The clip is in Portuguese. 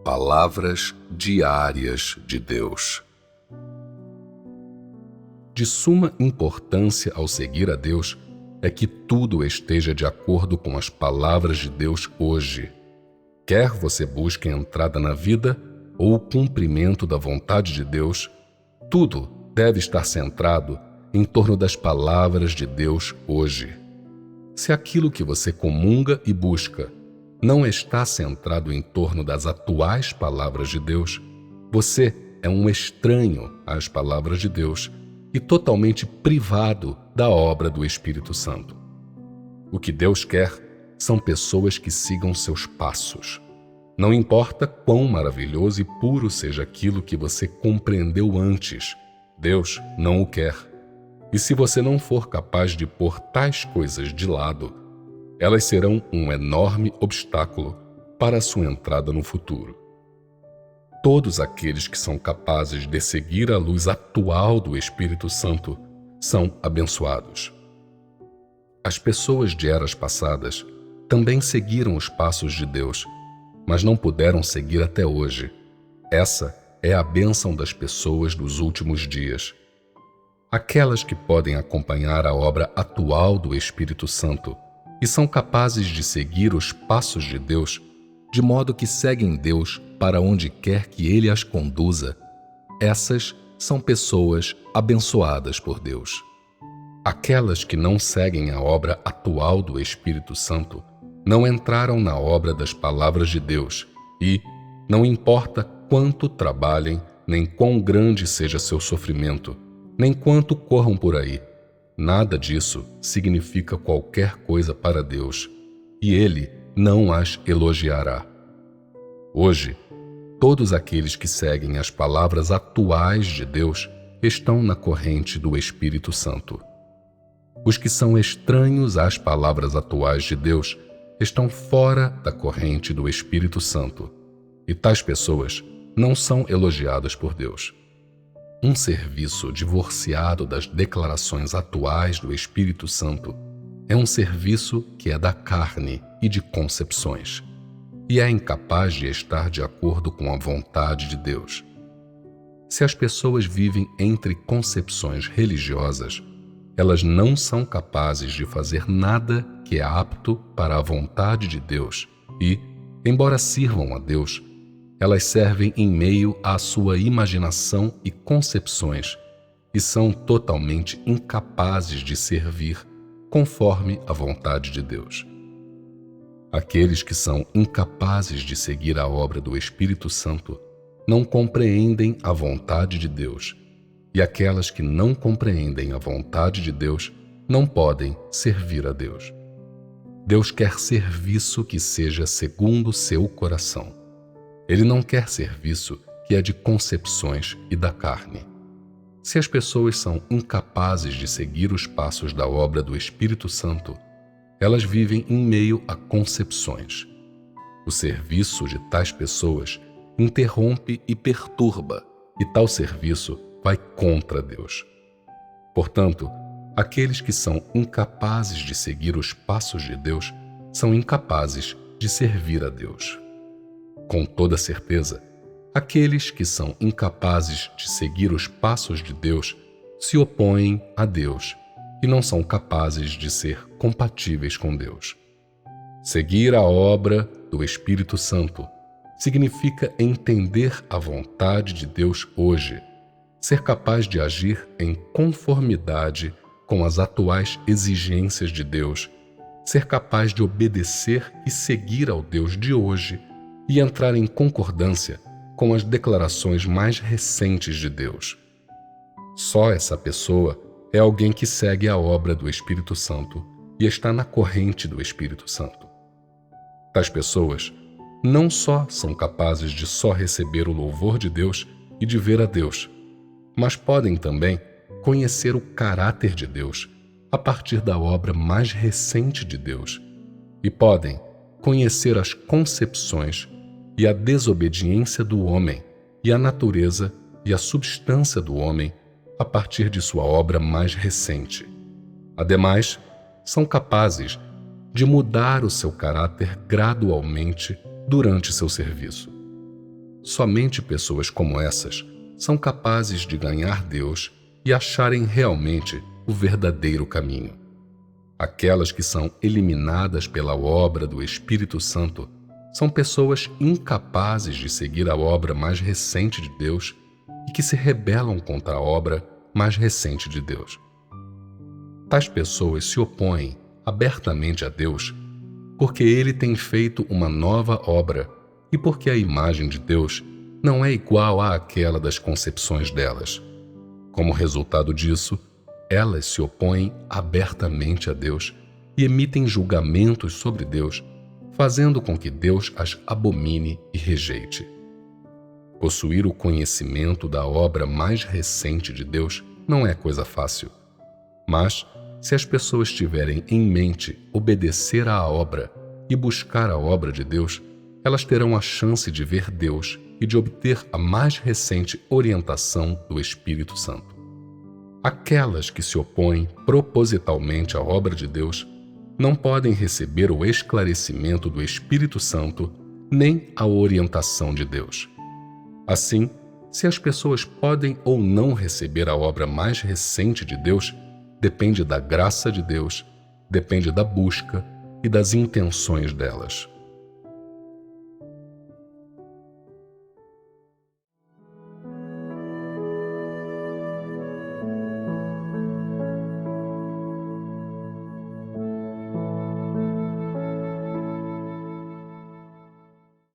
Palavras diárias de Deus. De suma importância ao seguir a Deus é que tudo esteja de acordo com as palavras de Deus hoje. Quer você busque a entrada na vida ou o cumprimento da vontade de Deus, tudo deve estar centrado em torno das palavras de Deus hoje. Se aquilo que você comunga e busca não está centrado em torno das atuais palavras de Deus, você é um estranho às palavras de Deus e totalmente privado da obra do Espírito Santo. O que Deus quer são pessoas que sigam seus passos. Não importa quão maravilhoso e puro seja aquilo que você compreendeu antes, Deus não o quer. E se você não for capaz de pôr tais coisas de lado, elas serão um enorme obstáculo para a sua entrada no futuro. Todos aqueles que são capazes de seguir a luz atual do Espírito Santo são abençoados. As pessoas de eras passadas também seguiram os passos de Deus, mas não puderam seguir até hoje. Essa é a bênção das pessoas dos últimos dias. Aquelas que podem acompanhar a obra atual do Espírito Santo e são capazes de seguir os passos de Deus, de modo que seguem Deus para onde quer que Ele as conduza, essas são pessoas abençoadas por Deus. Aquelas que não seguem a obra atual do Espírito Santo não entraram na obra das palavras de Deus e, não importa quanto trabalhem, nem quão grande seja seu sofrimento, nem quanto corram por aí, nada disso significa qualquer coisa para Deus, e Ele não as elogiará. Hoje, todos aqueles que seguem as palavras atuais de Deus estão na corrente do Espírito Santo. Os que são estranhos às palavras atuais de Deus estão fora da corrente do Espírito Santo, e tais pessoas não são elogiadas por Deus. Um serviço divorciado das declarações atuais do Espírito Santo é um serviço que é da carne e de concepções, e é incapaz de estar de acordo com a vontade de Deus. Se as pessoas vivem entre concepções religiosas, elas não são capazes de fazer nada que é apto para a vontade de Deus e, embora sirvam a Deus, elas servem em meio à sua imaginação e concepções e são totalmente incapazes de servir conforme a vontade de Deus. Aqueles que são incapazes de seguir a obra do Espírito Santo não compreendem a vontade de Deus, e aquelas que não compreendem a vontade de Deus não podem servir a Deus. Deus quer serviço que seja segundo seu coração. Ele não quer serviço que é de concepções e da carne. Se as pessoas são incapazes de seguir os passos da obra do Espírito Santo, elas vivem em meio a concepções. O serviço de tais pessoas interrompe e perturba, e tal serviço vai contra Deus. Portanto, aqueles que são incapazes de seguir os passos de Deus são incapazes de servir a Deus. Com toda certeza, aqueles que são incapazes de seguir os passos de Deus se opõem a Deus e não são capazes de ser compatíveis com Deus. Seguir a obra do Espírito Santo significa entender a vontade de Deus hoje, ser capaz de agir em conformidade com as atuais exigências de Deus, ser capaz de obedecer e seguir ao Deus de hoje e entrar em concordância com as declarações mais recentes de Deus. Só essa pessoa é alguém que segue a obra do Espírito Santo e está na corrente do Espírito Santo. Tais pessoas não só são capazes de só receber o louvor de Deus e de ver a Deus, mas podem também conhecer o caráter de Deus a partir da obra mais recente de Deus e podem conhecer as concepções e a desobediência do homem e a natureza e a substância do homem a partir de sua obra mais recente. Ademais, são capazes de mudar o seu caráter gradualmente durante seu serviço. Somente pessoas como essas são capazes de ganhar Deus e acharem realmente o verdadeiro caminho. Aquelas que são eliminadas pela obra do Espírito Santo são pessoas incapazes de seguir a obra mais recente de Deus e que se rebelam contra a obra mais recente de Deus. Tais pessoas se opõem abertamente a Deus porque Ele tem feito uma nova obra e porque a imagem de Deus não é igual àquela das concepções delas. Como resultado disso, elas se opõem abertamente a Deus e emitem julgamentos sobre Deus, fazendo com que Deus as abomine e rejeite. Possuir o conhecimento da obra mais recente de Deus não é coisa fácil. Mas, se as pessoas tiverem em mente obedecer à obra e buscar a obra de Deus, elas terão a chance de ver Deus e de obter a mais recente orientação do Espírito Santo. Aquelas que se opõem propositalmente à obra de Deus não podem receber o esclarecimento do Espírito Santo nem a orientação de Deus. Assim, se as pessoas podem ou não receber a obra mais recente de Deus, depende da graça de Deus, depende da busca e das intenções delas.